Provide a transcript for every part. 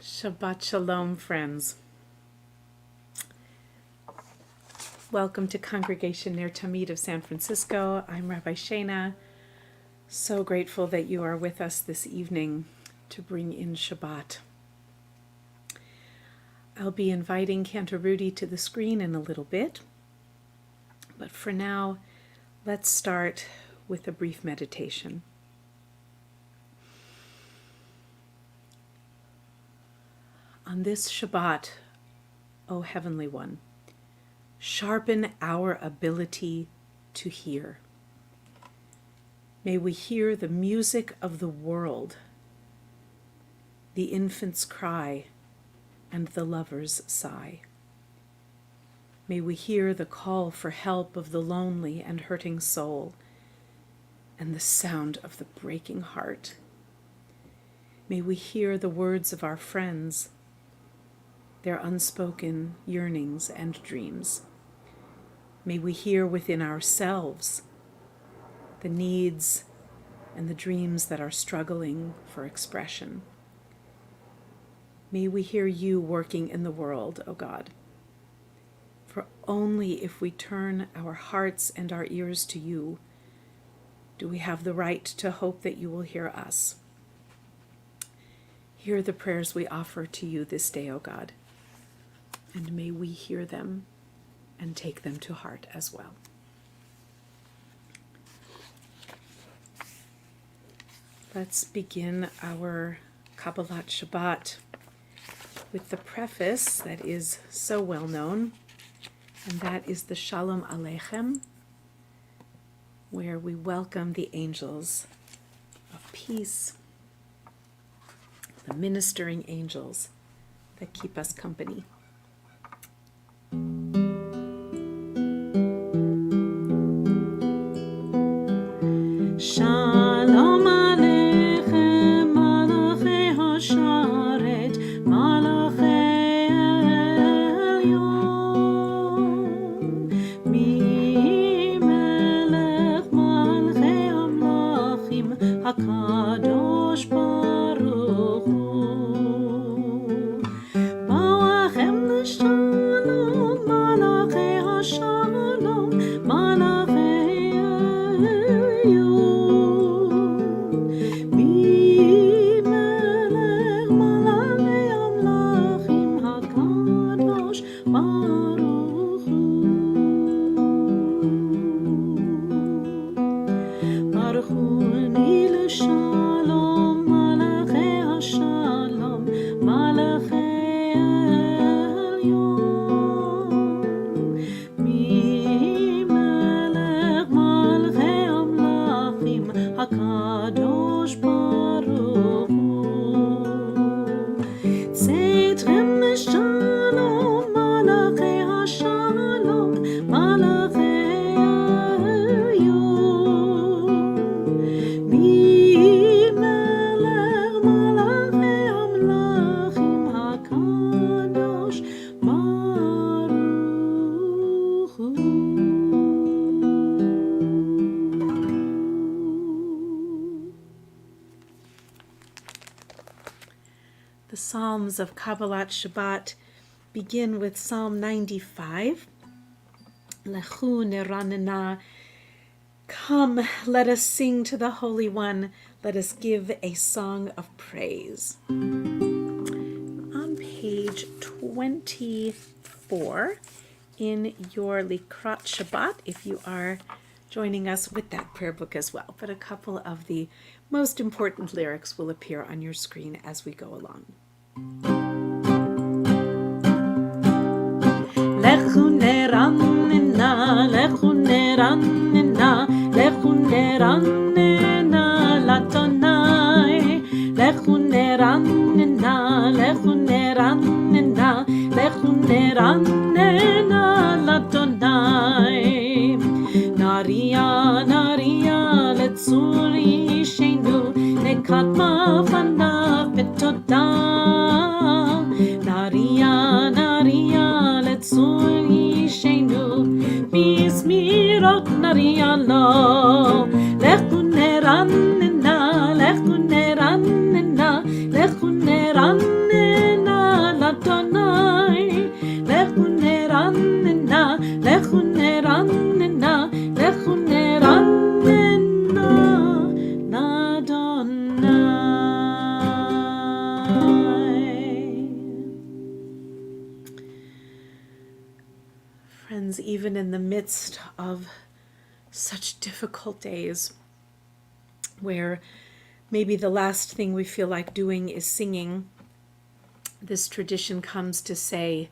Shabbat Shalom, friends. Welcome to Congregation Ner Tamid of San Francisco. I'm Rabbi Shana. So grateful that you are with us this evening to bring in Shabbat. I'll be inviting Cantor Rudy to the screen in a little bit, but for now, let's start with a brief meditation. On this Shabbat, O Heavenly One, sharpen our ability to hear. May we hear the music of the world, the infant's cry, and the lover's sigh. May we hear the call for help of the lonely and hurting soul, and the sound of the breaking heart. May we hear the words of our friends, their unspoken yearnings and dreams. May we hear within ourselves the needs and the dreams that are struggling for expression. May we hear you working in the world, O God. For only if we turn our hearts and our ears to you do we have the right to hope that you will hear us. Hear the prayers we offer to you this day, O God, and may we hear them and take them to heart as well. Let's begin our Kabbalah Shabbat with the preface that is so well known, and that is the Shalom Aleichem, where we welcome the angels of peace, the ministering angels that keep us company. Shalom Aleichem, Malachei HaSharet, Malachei Elyon, Melech Malchei Hamlachim, HaKadosh Baruch Hu, Ba'achem L'Shalom, Malachei HaShalom, Malachei Elyon, Melech Malachei Hamlachim, HaKadosh Baruch Hu, Baruchuni L'Shalom, Malachei HaShalom, Malachei Elyon, Melech Malchei Hamlachim, HaKadosh Baruch Hu, Tzeitrem L'Shalom, Malachei HaShalom, Malachei Elyon, Melech Malachei Hamlachim, HaKadosh Baruch Hu. The Psalms of Kabbalah Shabbat begin with Psalm 95. Lechu neranena. Come, let us sing to the Holy One. Let us give a song of praise. On page 24 in your Likrat Shabbat, if you are joining us with that prayer book as well. But a couple of the most important lyrics will appear on your screen as we go along. Lechu neranena, lechu neranena, lechu neranena l'Adonai. Lechu neranena, lechu neranena, lechu neranena l'Adonai. Naria, naria letzuri ishenu, nekadma fanav betoda. Naria, naria letzuri ishenu, bismirot naria lo. Lechu neranena, lechu neranena, lechu neranena Friends, even in the midst of such difficult days where maybe the last thing we feel like doing is singing, this tradition comes to say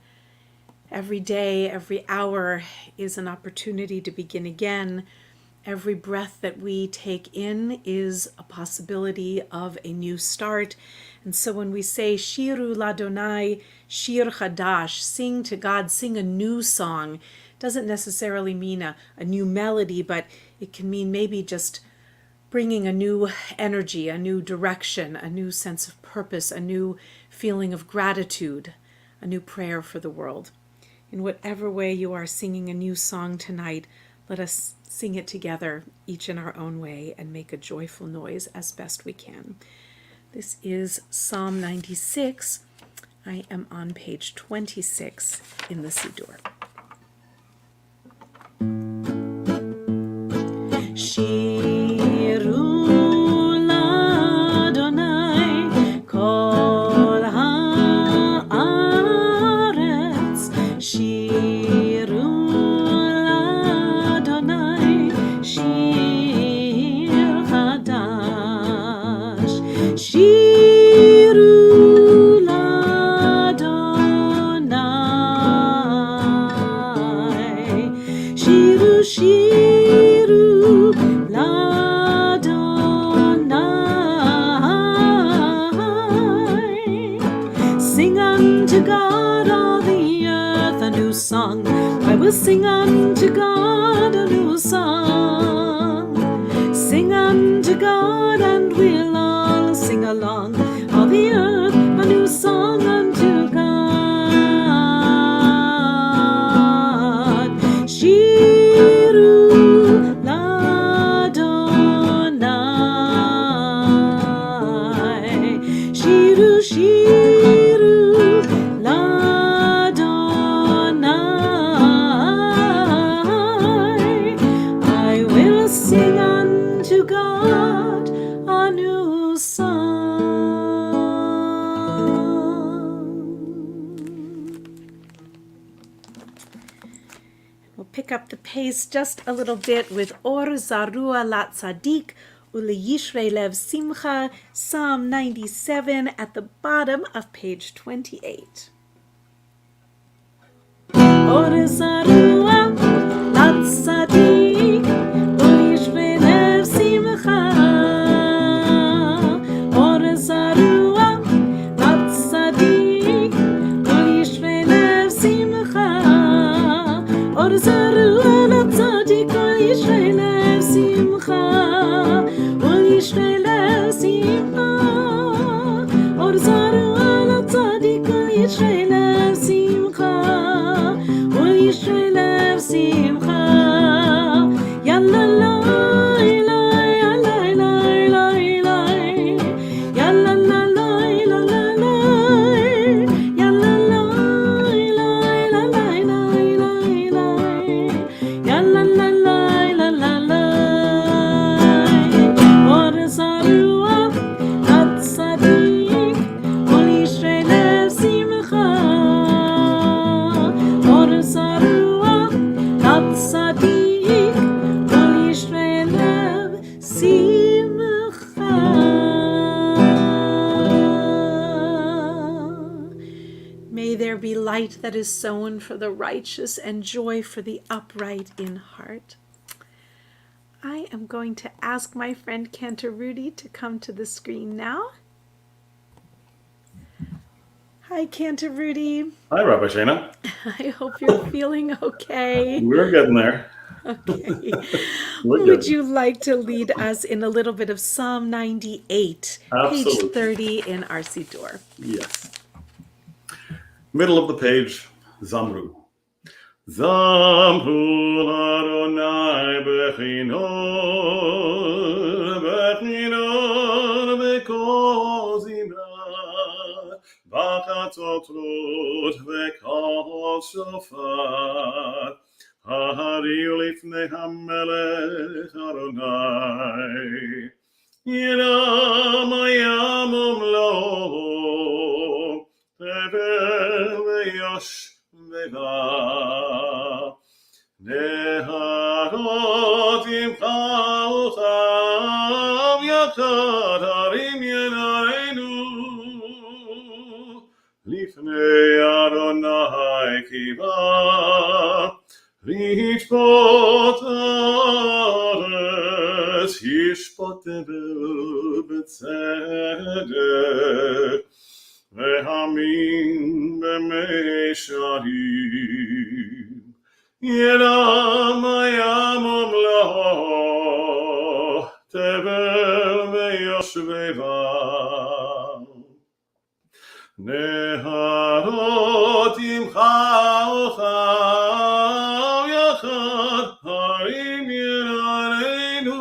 every day, every hour is an opportunity to begin again. Every breath that we take in is a possibility of a new start. And so when we say Shiru Ladonai, Shir Chadash, sing to God, sing a new song, doesn't necessarily mean a new melody, but it can mean maybe just bringing a new energy, a new direction, a new sense of purpose, a new feeling of gratitude, a new prayer for the world. In whatever way you are singing a new song tonight, let us sing it together, each in our own way, and make a joyful noise as best we can. This is Psalm 96. I am on page 26 in the Siddur. Shiru l'Adonai kol haaretz, Shiru l'Adonai shir chadash, Shiru l'Adonai, Shiru Shiru l'Adonai. Sing unto God all the earth a new song. I will sing unto God a new song. Sing unto God and we'll all sing along. All the earth a new song unto God. Shiru l'Adonai, Shiru Shiru l'Adonai. I will sing unto God a new song. We'll pick up the pace just a little bit with Or Zarua Lat Tzadik Uleyishrei Lev Simcha, Psalm 97 at the bottom of page 28. Or Zarua Lat Tzadik Uleyishrei Lev Simcha, Or Zarua Lat Tzadik Uleyishrei Lev Simcha, Or Zarua Lat Tzadik Uleyishrei Lev Simcha, Uleyishrei Lev Simcha, Or Zarua Lat Tzadik Uleyishrei Lev Simcha, Uleyishrei Lev Simcha. Yalla la la la la la la, yalla la la la la la, yalla la la la la la la, yalla la la la la la. Or Zarua Lat Tzadik Uleyishrei Lev Simcha, Or Zarua Lat Tzadik Uleyishrei Lev Simcha. May there be light that is sown for the righteous and joy for the upright in heart. I am going to ask my friend Cantor Rudy to come to the screen now. Hi, Cantor Rudy. Hi, Rabbi Shana. I hope you're feeling okay. We're getting there. Okay. We're Would good. you like to lead us in a little bit of Psalm 98, Absolutely. page 30 in our Siddur? Yes. Middle of the page, Zamru. Zamru l'Adonai bechinor, bechinor b'kol zimra, b'chatotot v'kol shofar, hariu lifnei hamelech Adonai, yiram hayamim lo, tevel v'yosh v'va, Adonai kiva Rishpot Ares Yishpot Tevel B'tzedek Ve'hamim B'meisharim Yeram Hayamom Laho Tevel Ve'yoshvevam Neharot Imcha Ocham Yachad Harim Yirareinu.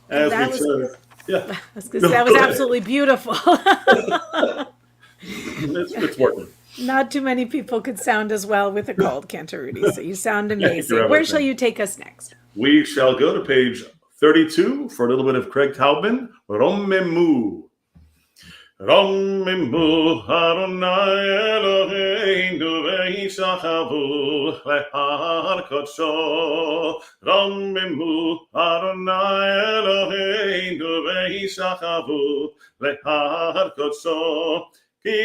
As That we was- said, yeah, I was gonna say, that was absolutely beautiful. it's working. Not too many people could sound as well with a cold, Cantor Rudy. So you sound amazing. Rabbi. Where shall you take us next? We shall go to page 32 for a little bit of Craig Taubman, Romemu. Romemu Adonai Eloheinu ve'ishachavu lehar kodsho. Romemu Adonai Eloheinu ve'ishachavu lehar kodsho. Ki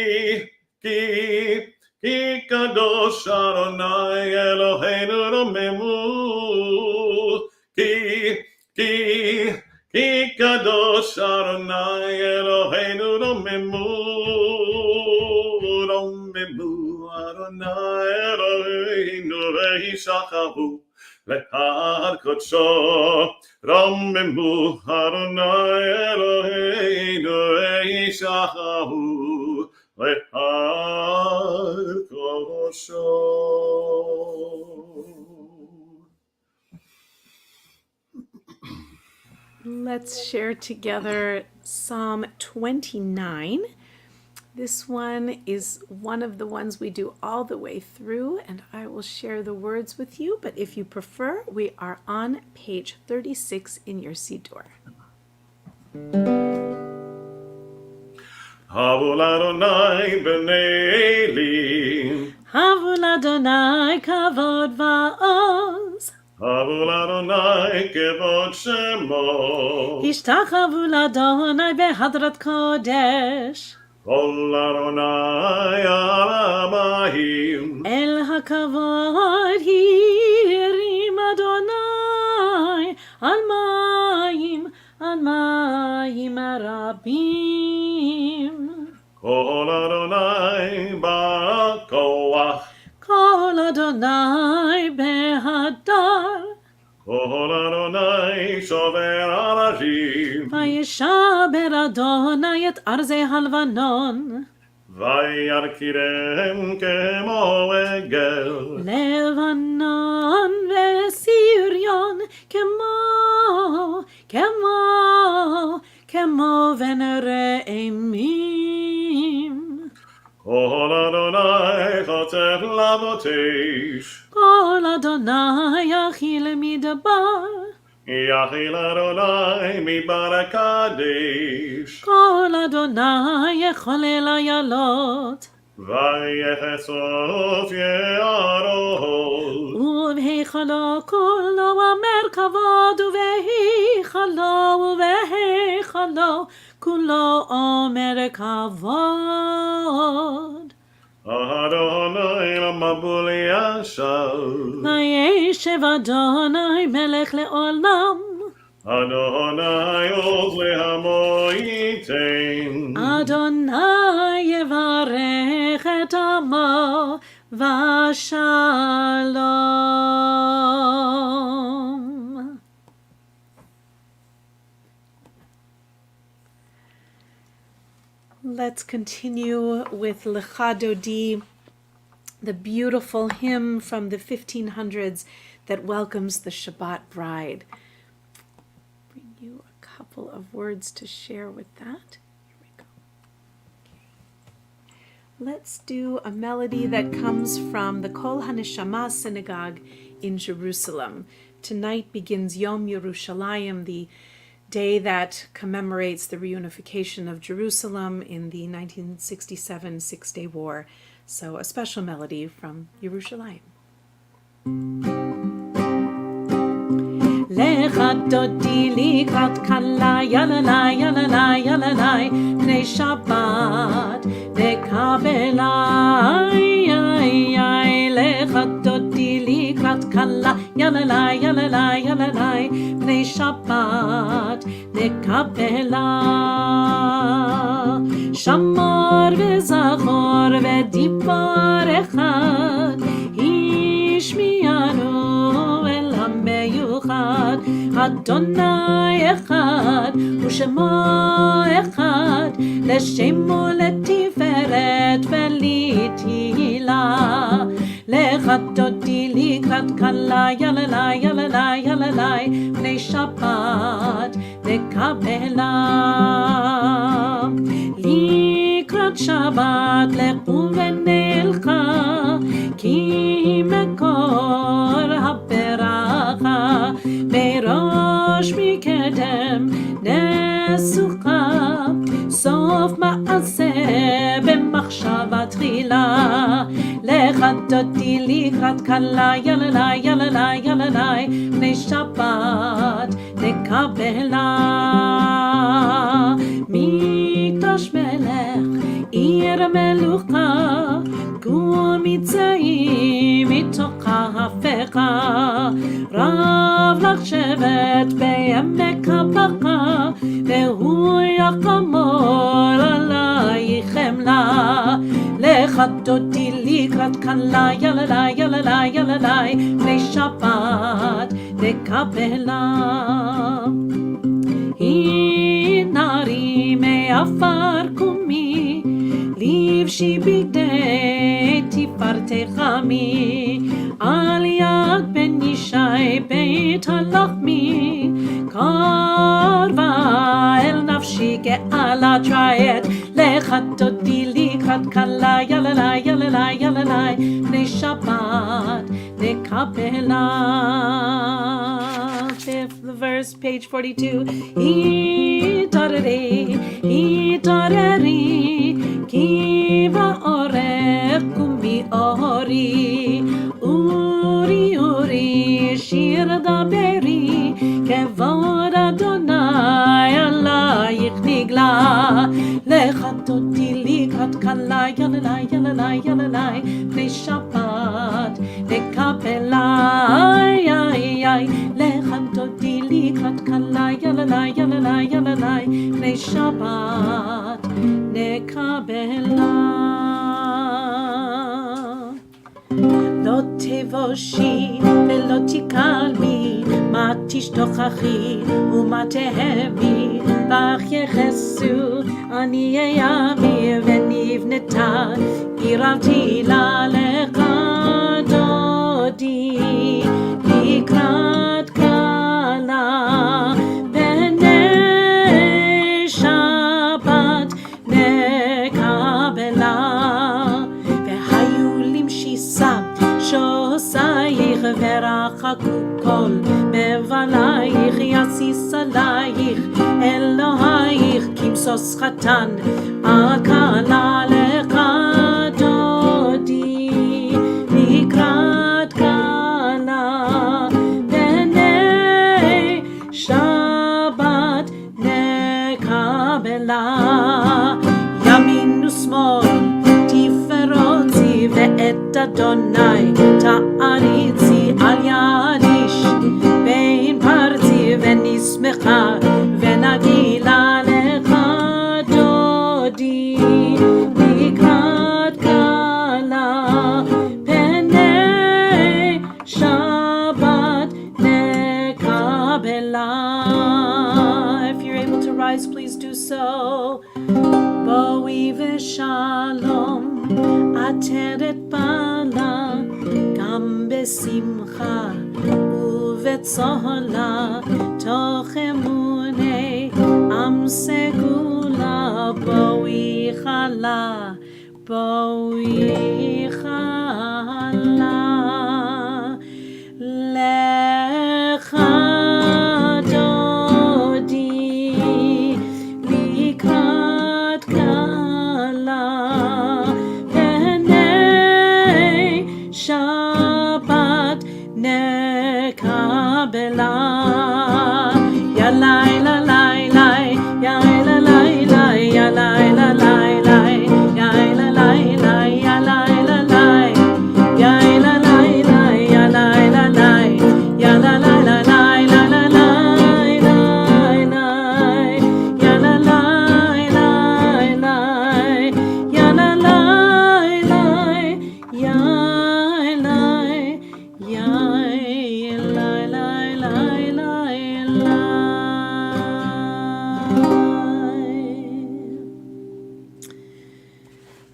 kadosh Adonai Eloheinu romemu. Ki kadosh Adonai Eloheinu romemu Adonai Eloheinu ve'ishachavu lehar kodsho. Romemu Adonai Eloheinu ve'ishachavu lehar kodsho. Let's share together Psalm 29. This one is one of the ones we do all the way through, and I will share the words with you. But if you prefer, we are on page 36 in your Siddur. Havul Adonai b'nei Eli. Havul Adonai kavod va'oz. Havul Adonai kevod shemo. Ishtachavu l'Adonai behadrat kodesh. Kol Adonai alamayim. El hakavod hirim Adonai al mayim rabim. Kol Adonai ba'koach. Kol Adonai behadar. Kol Adonai shover alashim. Vayishaber Adonai et arzei halvanon. Vayarkirem kemo egel. Levanon veSirion kemo venereimim. Kol Adonai chotef lavotesh. Kol Adonai yachil midbar. Yachil Adonai midbar kadesh. Kol Adonai yecholel ayalot. Vayechesof ye'arol. ובהיכלו כולו המרכבות ובהיכלו כולו אומר כבוד. Adonai למבול ישב. וישב אדוני מלך לעולם. Adonai עוז לעמו ייתן. אדוני יברך את עמו ושלום. Let's continue with Lecha Dodi, the beautiful hymn from the 1500s that welcomes the Shabbat bride. Bring you a couple of words to share with that. Here we go. Let's do a melody that comes from the Kol HaNeshama synagogue in Jerusalem. Tonight begins Yom Yerushalayim, the day that commemorates the reunification of Jerusalem in the 1967 Six-Day War. So a special melody from Yerushalayim. לך דודי לקראת כלה, יללי, יללי, יללי, בני שבת לקבלה. לך דודי לקראת כלה, יללי, יללי, יללי, בני שבת לקבלה. שמור וזכור ודיבר אחד, השמיענו אל המיוחד. אדוני אחד ושמו אחד, לשם ולתפארת ולתהילה. לך דודי לקראת כלה, יללי, יללי, יללי, בני שבת לקבלה. לקראת שבת לכו ונלכה, כי מקור הברכה מראש מקדם נסוכה. סוף מעשה במחשבה תחילה. לך דודי לקראת כלה, יללי, יללי, יללי, בני שבת לקבלה. מקדש מלך עיר מלוכה, גור מצאים מתוך ההפכה. רב לך שבט בעמק הברכה, והוא יחמור עלייך חמלה. לך דודי לקראת כלה, יללי, יללי, יללי, בני שבת לקבלה. הנערי מעפר קומי, לבשי בגדי תפארתך עמי. על יד בן ישי בית הלחמי, קרבה אל נפשי גאלה. try it. לך דודי לקראת כלה, יללי, יללי, יללי, בני שבת לקבלה. Fifth verse, page 42. התעוררי, התעוררי, כי באורך קומי אורי. אורי, אורי, שיר דברי, כבוד אדוני עלייך נגלה. לך דודי לקראת כלה, יללי, יללי, יללי, בני שבת לקבלה. לך דודי לקראת כלה, יללי, יללי, יללי, בני שבת נקבלה. לא תבושי ולא תקלמי, מה תשתוכחי ומה תהמי. בך יחסו עניי עמי, ונבנתה עיר תהילה. לך דודי לקראת כלה, בני שבת נקבלה. והיו למשיסה שוסייך, ורחקו כל מבלייך. יסיס עלייך אלוהייך, כמסוס חתן הכלה. לך דודי לקראת כלה, בני שבת נקבלה. ימין ושמאל תפרוצי, ואת אדוני תעריצי. על יד איש בין פרצי, ונשמחה ונגילה. לך דודי לקראת כלה, בני שבת נקבלה. If you're able to rise, please do so. בואי ושלום, עטרת בעלה, גם בשמחה ובצהלה. תוך אמוני עם סגולה, בואי חלה, בואי חלה. לך דודי לקראת כלה, בני שבת נקבלה.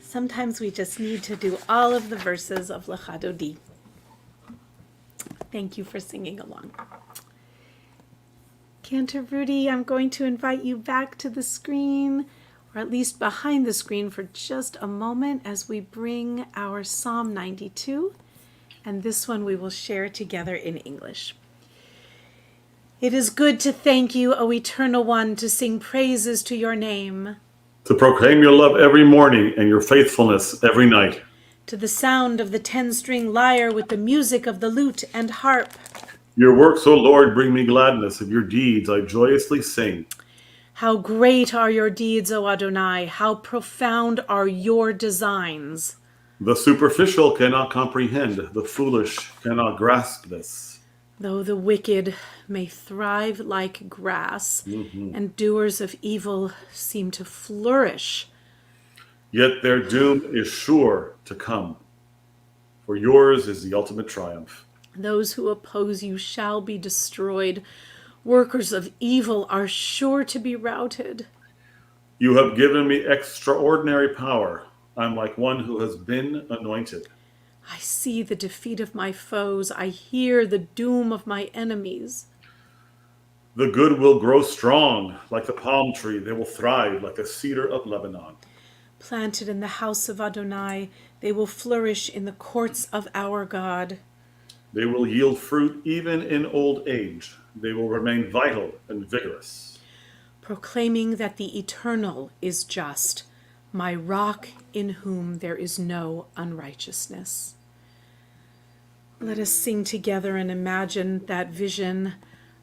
Sometimes we just need to do all of the verses of Lecha Dodi. Thank you for singing along. Cantor Rudy, I'm going to invite you back to the screen, or at least behind the screen for just a moment as we bring our Psalm 92, and this one we will share together in English. It is good to thank you, O Eternal One, to sing praises to your name. To proclaim your love every morning and your faithfulness every night. To the sound of the 10-string lyre with the music of the lute and harp. Your works, O Lord, bring me gladness. Of your deeds I joyously sing. How great are your deeds, O Adonai! How profound are your designs! The superficial cannot comprehend. The foolish cannot grasp this. Though the wicked may thrive like grass, and doers of evil seem to flourish, yet their doom is sure to come, for yours is the ultimate triumph. Those who oppose you shall be destroyed. Workers of evil are sure to be routed. You have given me extraordinary power. I'm like one who has been anointed. I see the defeat of my foes. I hear the doom of my enemies. The good will grow strong like the palm tree. They will thrive like the cedar of Lebanon. Planted in the house of Adonai, they will flourish in the courts of our God. They will yield fruit even in old age. They will remain vital and vigorous. Proclaiming that the Eternal is just, my rock in whom there is no unrighteousness. Let us sing together and imagine that vision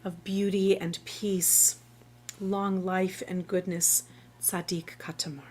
of beauty and peace, long life and goodness, Tzaddik Katamar.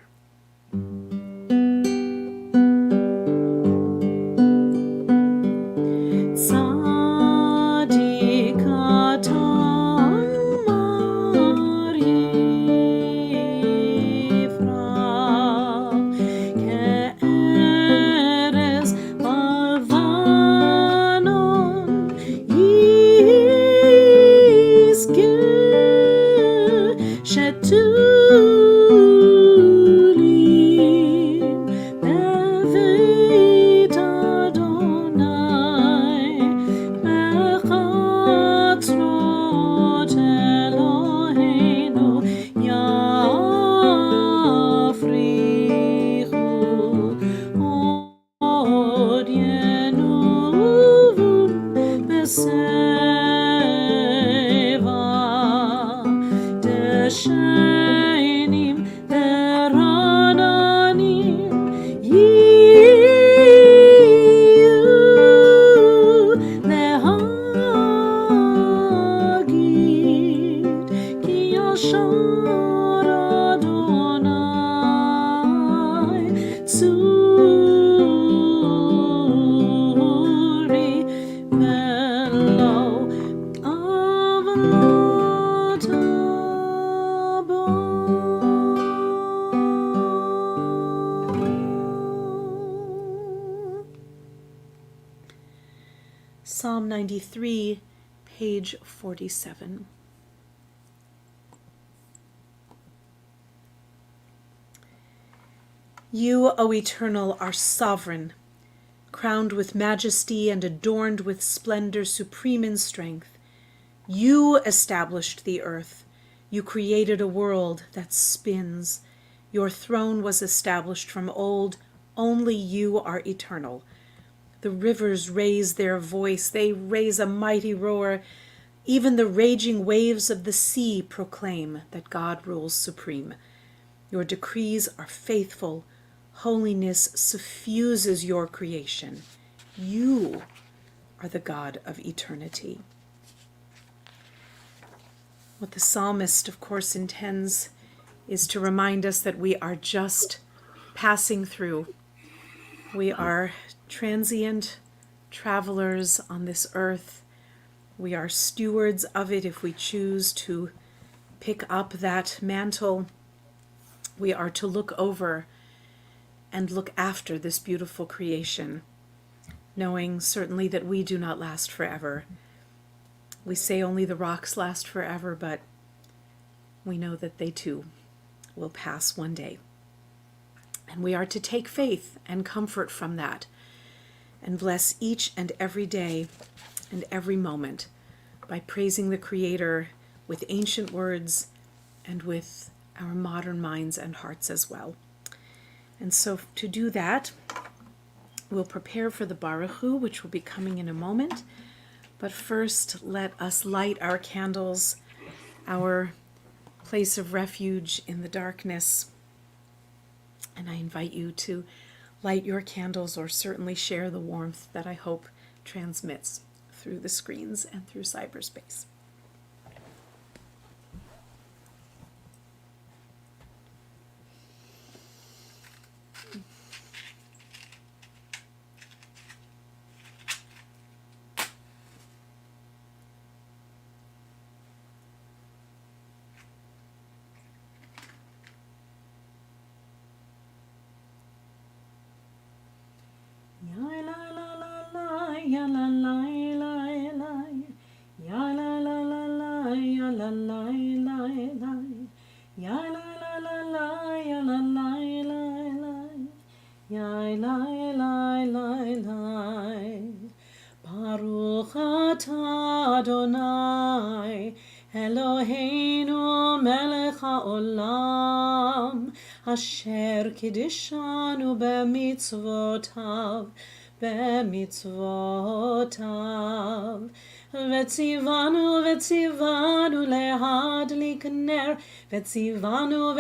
Psalm 93, page 47. You, O Eternal, are sovereign, crowned with majesty and adorned with splendor, supreme in strength. You established the earth. You created a world that spins. Your throne was established from old. Only you are eternal. The rivers raise their voice. They raise a mighty roar. Even the raging waves of the sea proclaim that God rules supreme. Your decrees are faithful. Holiness suffuses your creation. You are the God of eternity. What the psalmist, of course, intends is to remind us that we are just passing through. We are transient travelers on this earth. We are stewards of it if we choose to pick up that mantle. We are to look over and look after this beautiful creation, knowing certainly that we do not last forever. We say only the rocks last forever, but we know that they too will pass one day. And we are to take faith and comfort from that and bless each and every day and every moment by praising the Creator with ancient words and with our modern minds and hearts as well. And so to do that, we'll prepare for the Baruch Hu, which will be coming in a moment. But first, let us light our candles, our place of refuge in the darkness. And I invite you to light your candles or certainly share the warmth that I hope transmits through the screens and through cyberspace. Ya la la la la, ya la la la la, ya la la la la, ya la la la la, ya la la la la, ya la la la la. Baruch atah Adonai Eloheinu melech haolam asher kiddushanu b'mitzvotav במצוותיו וציוונו להדליק נר וציוונו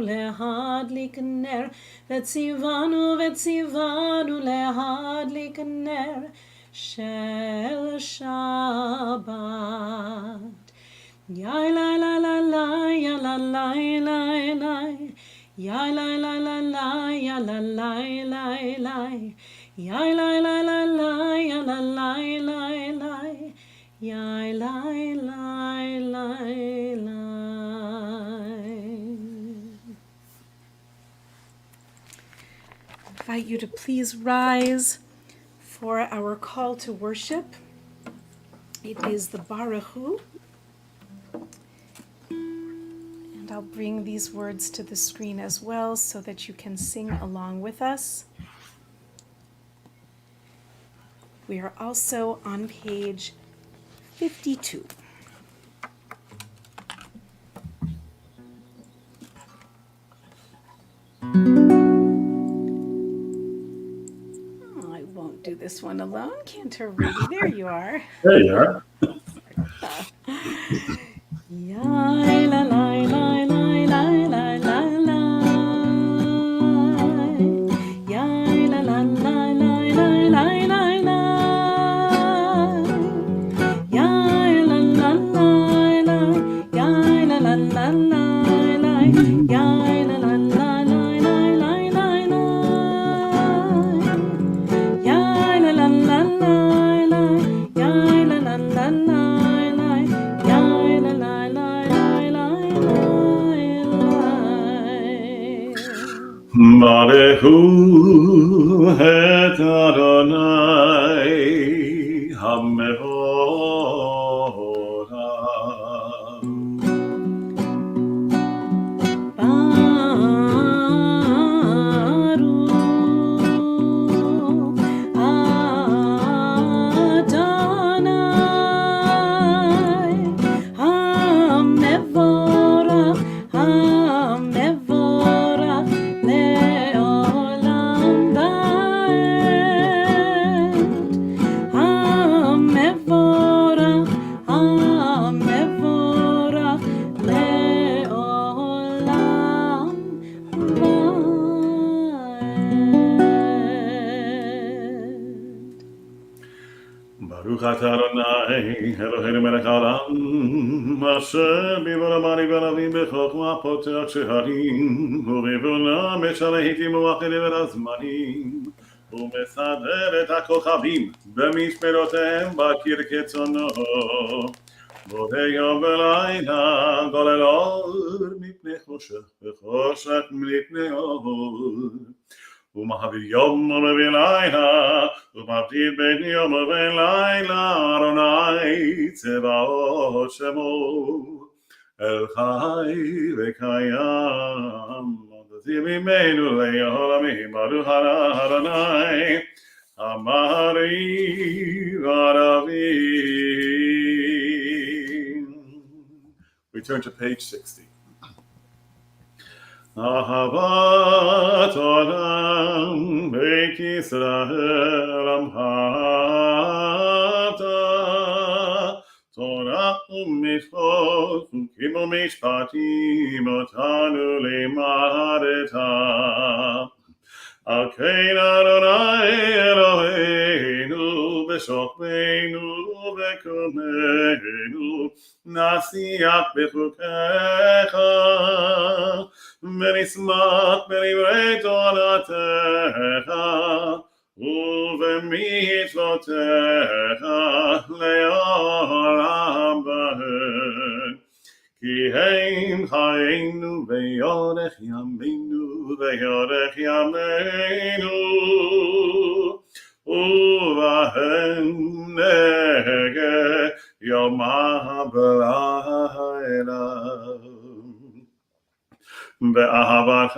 להדליק נר וציוונו להדליק נר של שבת יא לה לה לה לה יא לה לה לה לה Ya la la la la, ya la la la la, ya la la la la, ya la la la la, ya la la la la. I invite you to please rise for our call to worship. It is the Baruch Hu. I'll bring these words to the screen as well so that you can sing along with us. We are also on page 52. I won't do this one alone. Cantor, Rudy, there you are. There you are. Ya la la la la la la la la. Ya la la la la la la la la. Ya la la la la. Ya la la la la la. Ya la la la la la la la la. Ya la la la la la. Ya la la la la. Barehu et Adonai HaMevorav. Baruch atah Adonai Eloheinu melech haolam asher b'vorah v'ravim b'chokhmah potach sheharim ובבונה משנה היטים ומאחדים את הזמנים ומסדר את הכוכבים במשמרותיהם בקיר כצאנו בורא יום ולילה גולל אור מפני חושך וחושך מפני אור ומעביר יום ומביא לילה ומבדיל בין יום ובין לילה אדוני צבאות שמו אל חי וקיים Zimimenu le'olamim baruch Adonai Amari Varavim. We turn to page 60. Ahavat Olam Beit Yisrael Amhata Torah u'mitzvot Chukim u'mishpatim Otanu limadeta Al kein Adonai Eloheinu b'shokmeinu v'kumeinu nasiach b'chukecha v'nismach b'divrei toratecha ובמצוותיך לעולם ועד. כי הם חיינו ויורך ימינו ויורך ימינו ובהם נגד יום בלילה. באהבתך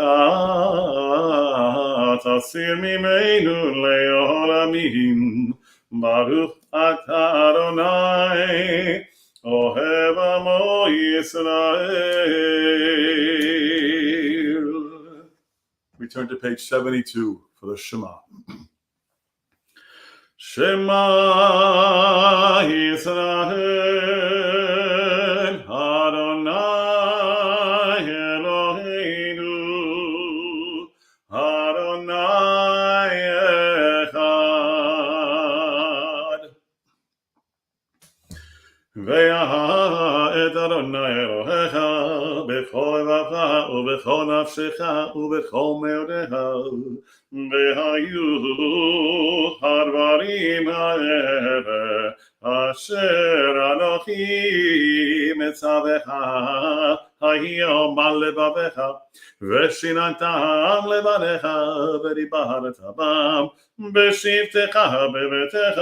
תסיר ממנו לעולמים ברוך אתה אדוני אוהב עמו ישראל. We turn to page 72 for the Shema. Shema Yisrael Adonai Eloheinu Adonai Echad. Ve'aha et Adonai Elohecha b'chol levacha u'b'chol nafshecha u'b'chol meodecha ve'hayu hadvarim ha'ele asher anochi metzavecha hayom al levavecha ve'shinantam levanecha ve'dibaret bam בשבתך בביתך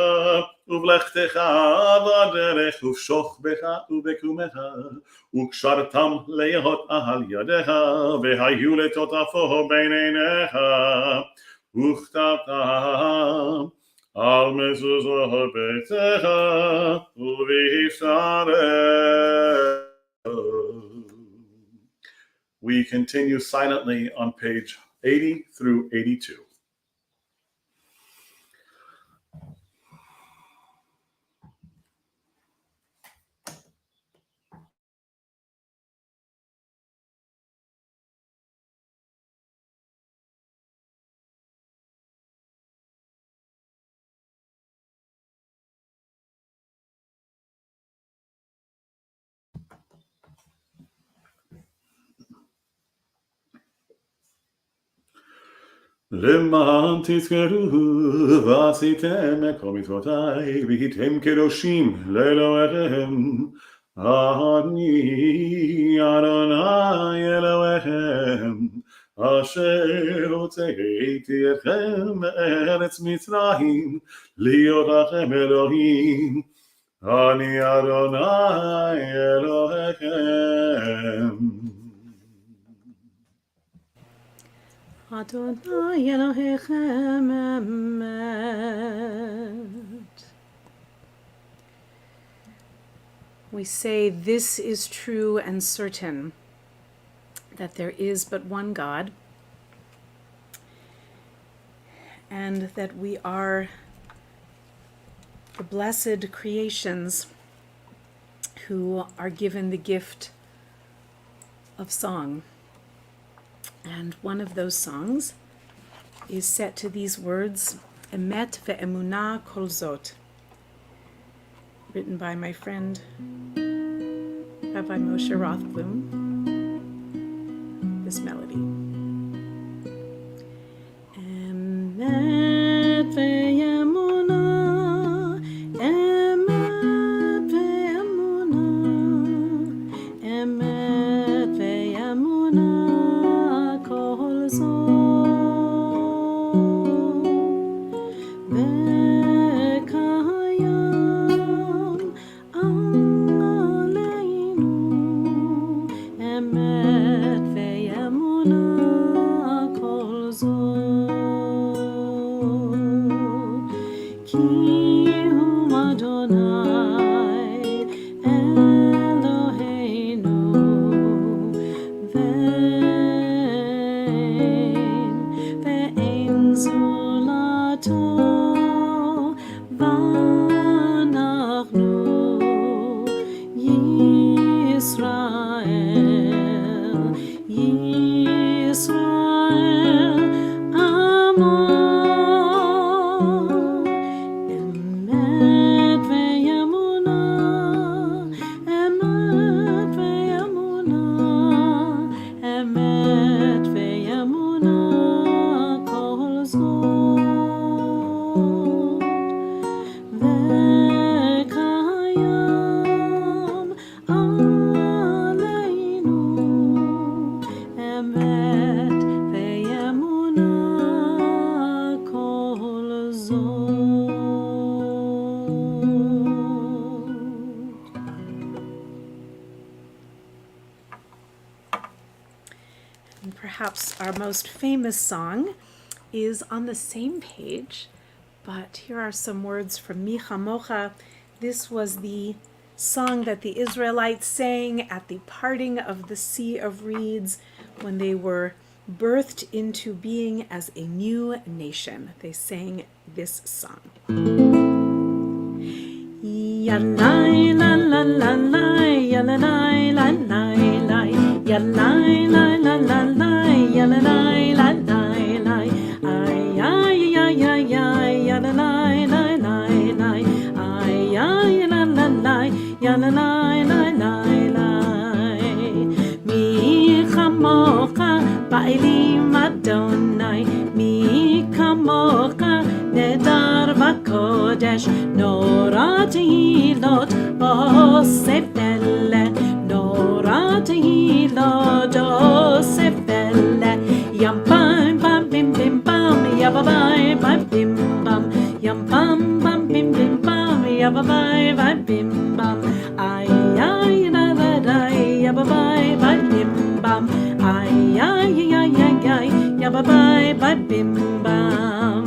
ובלכתך בדרך ובשוכבך ובקומך וקשרתם להיות על ידיך והיו לטוטפו בין עיניך וכתבתם על מזוזות ביתך ובישרם. We continue silently on page 80 through 82. למען תזכרו ועשיתם את כל מצוותיי והייתם קדושים לאלוהיכם אני אדוני אלוהיכם אשר הוצאתי אתכם מארץ מצרים להיות לכם אלוהים אני אדוני אלוהיכם. Adonai Elohechem emet. We say this is true and certain, that there is but one God, and that we are the blessed creations who are given the gift of song. And one of those songs is set to these words, Emet ve'emunah kol zot, written by my friend Rabbi Moshe Rothblum, this melody. Emet ve'emunah, emet ve'emunah, emet ve'emunah kol zot. Ve'kayam aleinu ואין זולתו, ואנחנו ישראל, ישראל עמו. אמת ואמונה, אמת ואמונה, אמת ואמונה כל זאת. וקיים עלינו אמת ואמונה כל זאת. And perhaps our most famous song is on the same page, but here are some words from Mi Chamocha. This was the song that the Israelites sang at the parting of the Sea of Reeds when they were birthed into being as a new nation. They sang this song. Ya la la la la la, ya la la la la la, ya la la la la la, ya la la la la la, ay ay ay ay ay, ya la la la la la, ay ay la la la, ya la la la la la. Mi chamocha ba'elim Adonai, mi kamocha nedar v'kodesh, nora tehilot osef ele, nora tehilot osef ele, yam bam bam bim bim bam, yababay bam bim bam, yam bam bam bim bim bam, yababay bam bim bam, ay ay la la la, yababay bam bim bam, ay ay ay ay ay, yababay bam bim bam.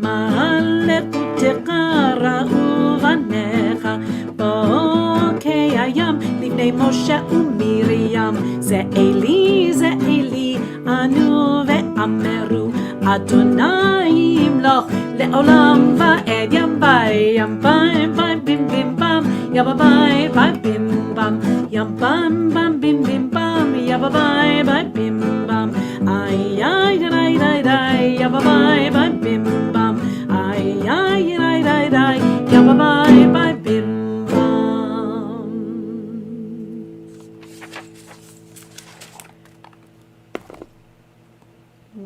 Ma'alekutecha ra'u vanecha bokei hayam livnei Moshe uMiriam, ze Eli anu ve'ameru Adonai yimloch le'olam va'ed, yam bay bam bim bim bam, yababay bam bim bam, yam bam bam bim bim bam, yababay bam bim bam, ay ay ay ay ay, yababay bam bim bam, ay ay ay ay ay, yababay bam bim bam.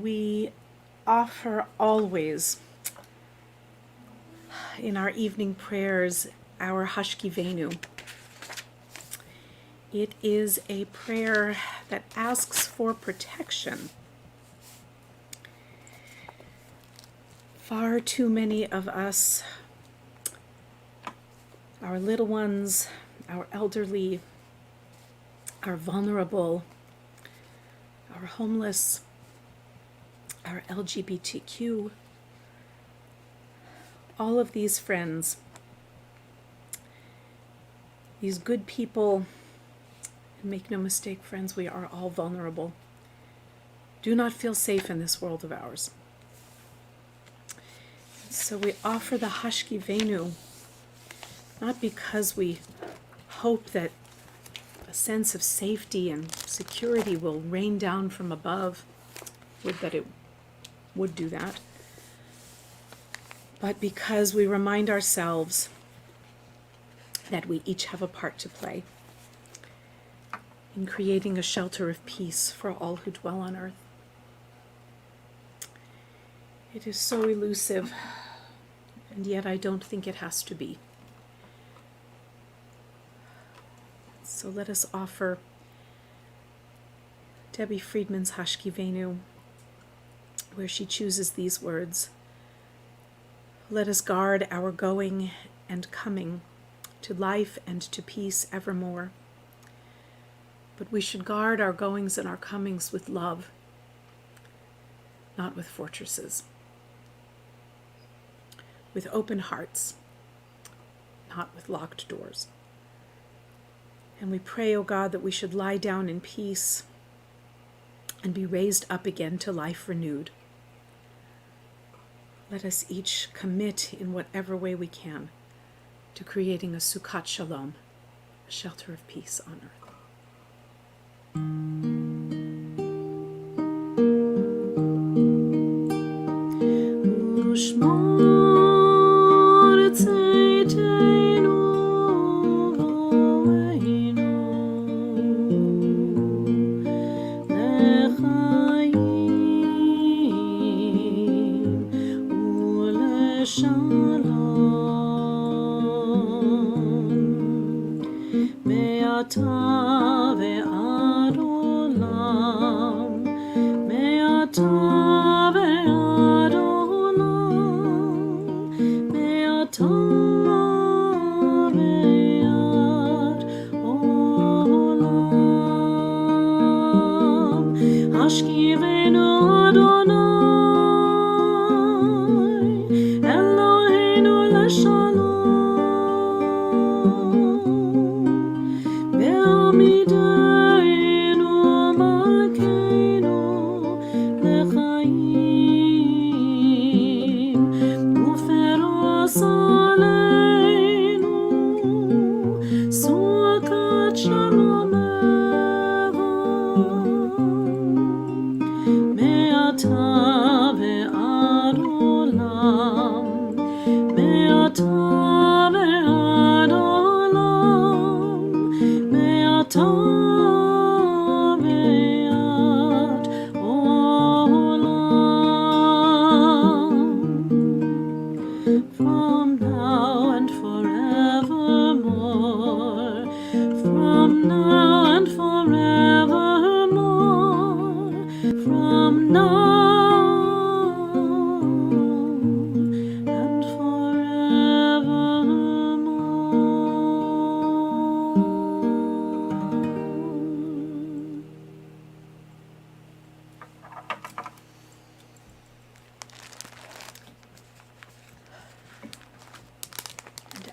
We offer always in our evening prayers our Hashkivenu. It is a prayer that asks for protection. Far too many of us, our little ones, our elderly, our vulnerable, our homeless, our LGBTQ, all of these friends, these good people, and make no mistake, friends, we are all vulnerable, do not feel safe in this world of ours. So we offer the Hashkivenu, not because we hope that a sense of safety and security will rain down from above, would that it would do that, but because we remind ourselves that we each have a part to play in creating a shelter of peace for all who dwell on earth. It is so elusive, and yet I don't think it has to be. So let us offer Debbie Friedman's Hashkivenu, where she chooses these words: let us guard our going and coming to life and to peace evermore. But we should guard our goings and our comings with love, not with fortresses. With open hearts, not with locked doors. And we pray, O God, that we should lie down in peace and be raised up again to life renewed. Let us each commit in whatever way we can to creating a Sukkot Shalom, a shelter of peace on earth.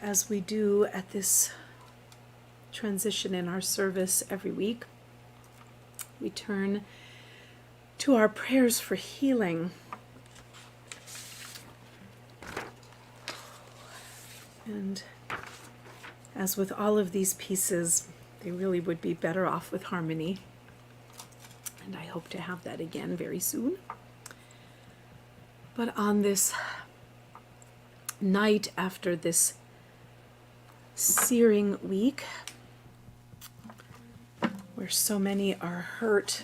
As we do at this transition in our service every week, we turn to our prayers for healing. And as with all of these pieces, they really would be better off with harmony. And I hope to have that again very soon. But on this night after this searing week, where so many are hurt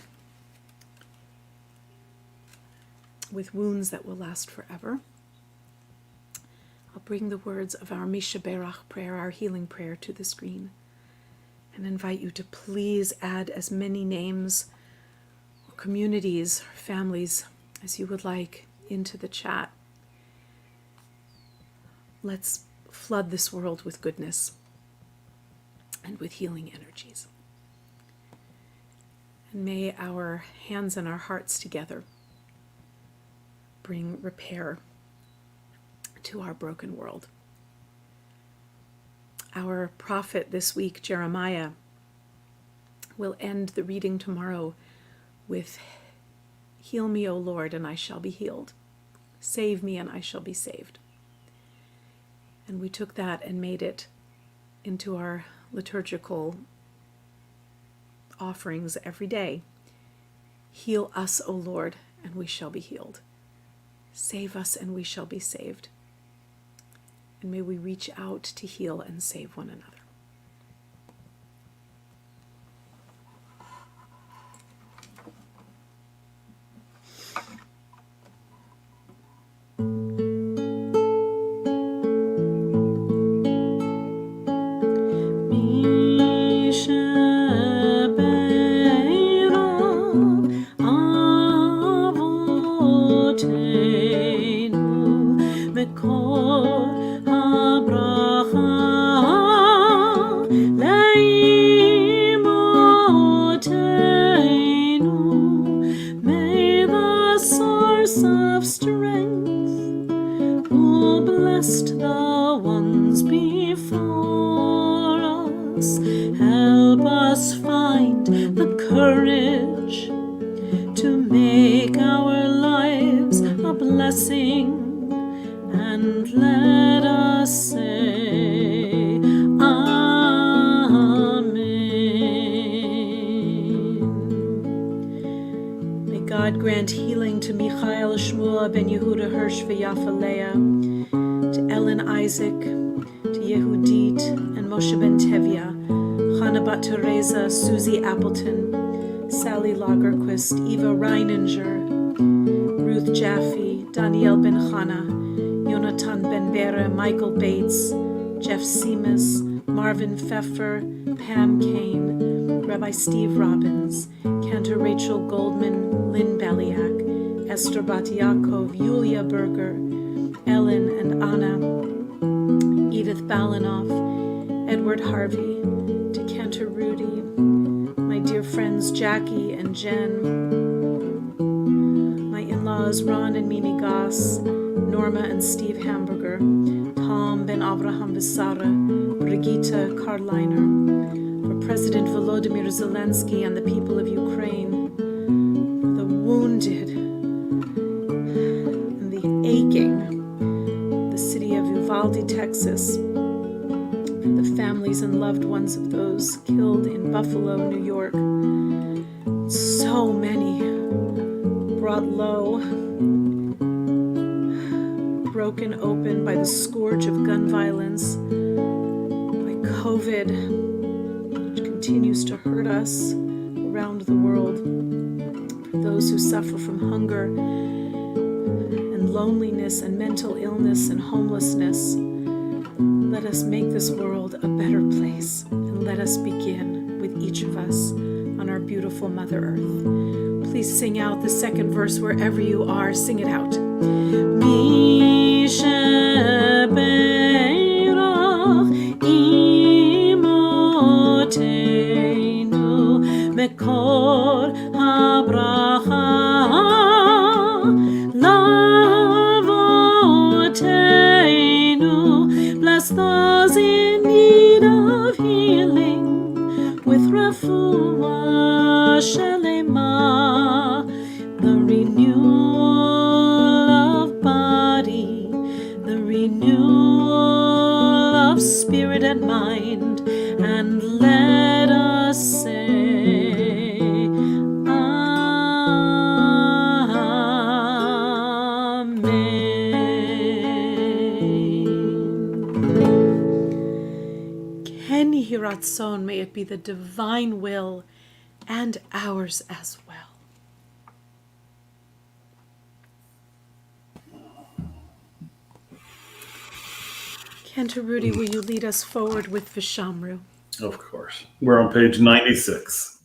with wounds that will last forever, I'll bring the words of our Mishaberach prayer, our healing prayer, to the screen and invite you to please add as many names or communities or families as you would like into the chat. Let's flood this world with goodness and with healing energies. And may our hands and our hearts together bring repair to our broken world. Our prophet this week, Jeremiah, will end the reading tomorrow with, "Heal me, O Lord, and I shall be healed. Save me, and I shall be saved." And we took that and made it into our liturgical offerings every day. Heal us, O Lord, and we shall be healed. Save us, and we shall be saved. And may we reach out to heal and save one another. Help us find the courage to blessing, and let us say Amen. May God grant healing to Michael Shmuel ben Yehuda Hirsch v'Yafa Leah, to Ellen Isaac, to Yehudit and Moshe ben Tevya, Chana bat Teresa, Susie Appleton, Sally Lagerquist, Eva Reininger, Ruth Jaffe, Danielle Ben Chana, Jonathan Ben Bera, Michael Bates, Jeff Seamus, Marvin Pfeffer, Pam Kane, Rabbi Steve Robbins, Cantor Rachel Goldman, Lynn Baliak, Esther Bat Yaakov, Yulia Berger, Ellen and Anna, Edith Balinoff, Edward Harvey, to Cantor Rudy, my dear friends Jackie and Jen, my in-laws Ron and Mimi Goss, Norma and Steve Hamburger, Tom Ben Avraham Visara, Brigitte Karliner, for President Volodymyr Zelensky and the people of Ukraine, for the wounded and the aching, the city of Uvalde, Texas, for the families and loved ones of those killed in Buffalo, New York. So many brought low, broken open by the scourge of gun violence, by COVID, which continues to hurt us around the world, for those who suffer from hunger and loneliness and mental illness and homelessness. Let us make this world a better place, and let us begin with each of us on our beautiful Mother Earth. Please sing out the second verse wherever you are. Sing it out. Mi shebeirach imoteinu mekor habracha lavoteinu. Bless those in need of healing with refuah shelema, the renewal of body, the renewal of spirit and mind, and let us say Amen. Ken Yehi Ratzon, may it be the divine will and ours as well. Cantor Rudy, will you lead us forward with Vishamru? Of course. We're on page 96.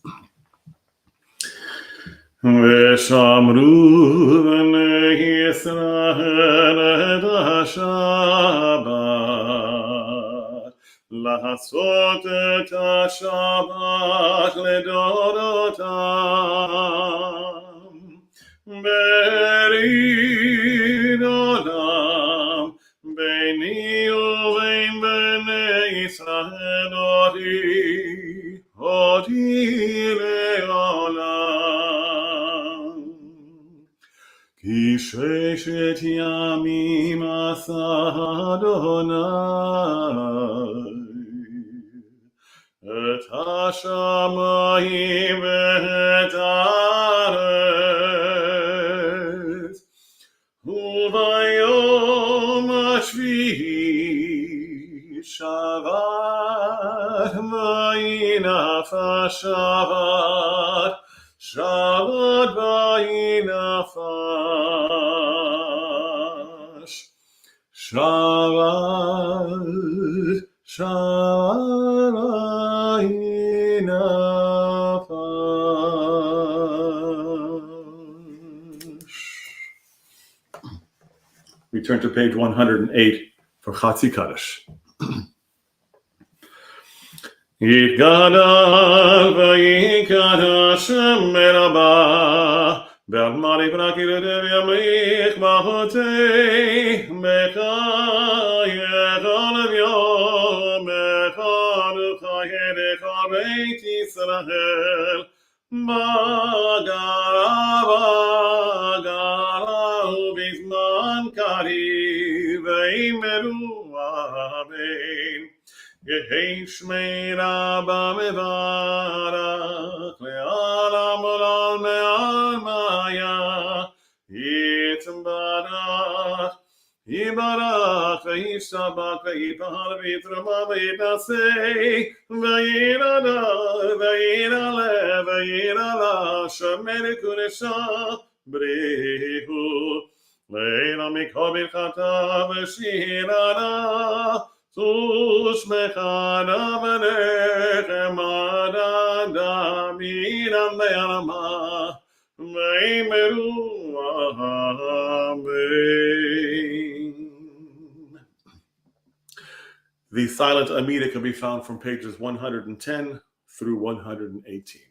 Vishamru b'nei Yisrael et ha-Shabbat, לעשות את השבת לדורותם, ברית עולם ביני ובין בני ישראל אותי לעולם. כי ששת ימים עשה אדוני את השמיים ואת הארץ, וביום השביעי שבת וינפש שבת, שבת וינפש, שבת, שבת וינפש. We turn to page 108 for Chatzi Kaddish. יתגדל ויקדש השם מרבה, באדמרי פרקי ימיך בחוטי, בחייך לביום, בחנוך ידך בית ישראל, בגרה ובזמן Shari Veimeru Amen. Yehi Shmei Rabba Mevarak Le'alam Olal Me'al Maya Yitzbarak Yibarak V'yishabak V'yipahar V'yitrama V'yinasei V'yirada V'yirale V'yirala Shemeri Kuresha Brihu Leila Mikobir Chata V'shirana Tushmechana V'nechemada Damiram Ve'alama V'yimeru Amen. The silent Amida can be found from pages 110 through 118.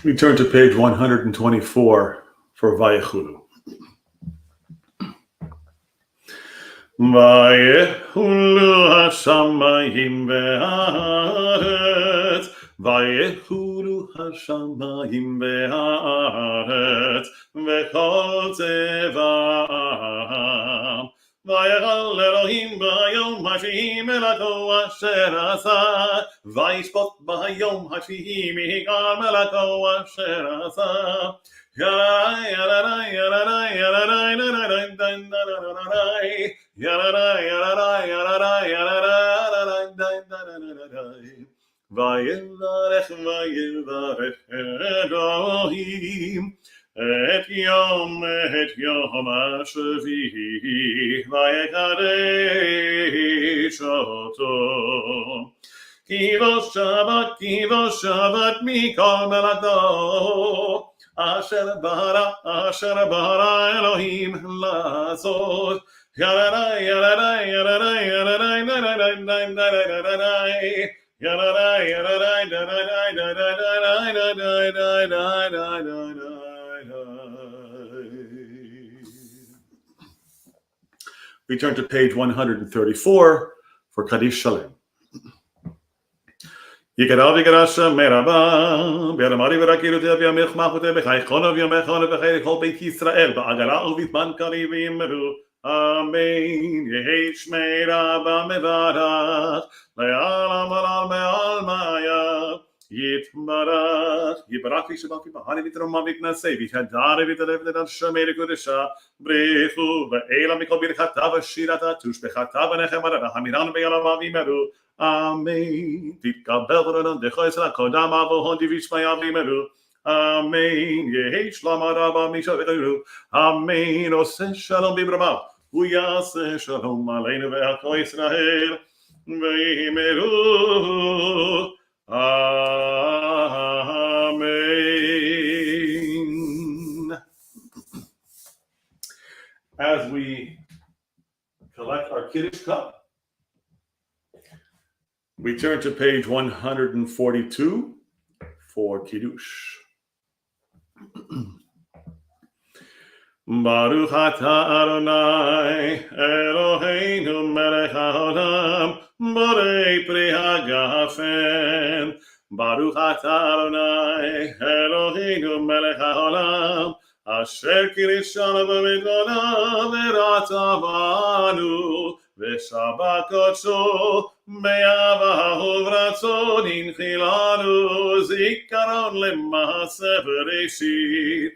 We turn to page 124 for Vayechudu. ויחולו השמיים והארץ, ויחולו השמיים והארץ, וכל צבאם. ויגל אלוהים ביום השביעי מלאכתו אשר עשה, וישפוט ביום השביעי מעיקר מלאכתו אשר עשה. ויברך אלוהים את יום השביעי ויקדש אותו. כי בו שבת מכל מלאכתו אשר ברא אלוהים לעשות. We turn to page 134 for Kaddish Shalem. יקרא ויקרש מרבה, ברמרי ורקירותי וימך מחותי בחייכונו וימכונו בחיי כל בית ישראל, בעגלה ובזמן קריב ויאמרו אמן. יהי שמי רבה מברך, לעלם עלם בעלמיה, יתברך. יברך וישבח ויבהר ויתרומם ויתנשא ויתהדר ויתערב לדרשמי לקודשה, ברכו ואלה מכל ברכתה ושירתה תושבחתה ונחמתה והמירן ביעלמה ויאמרו אמן. תתקבל ורנדך אצל הקודם אבוהון דבשמיה ויאמרו אמן. יהי שלום רבה משבחנו, אמן. עושה שלום בברמה ויעשה שלום עלינו ועל כל ישראל ויאמרו amen. As we collect our Kiddush cup, we turn to page 142 for Kiddush. Baruch atah Adonai Eloheinu melech haolam borei pri hagafen. Baruch atah Adonai Eloheinu melech haolam asher kirishanu b'midvonav v'rata banu v'shabbat kodsho be'avahu v'ratzon hinchilanu zikaron lema'aseh bereshit.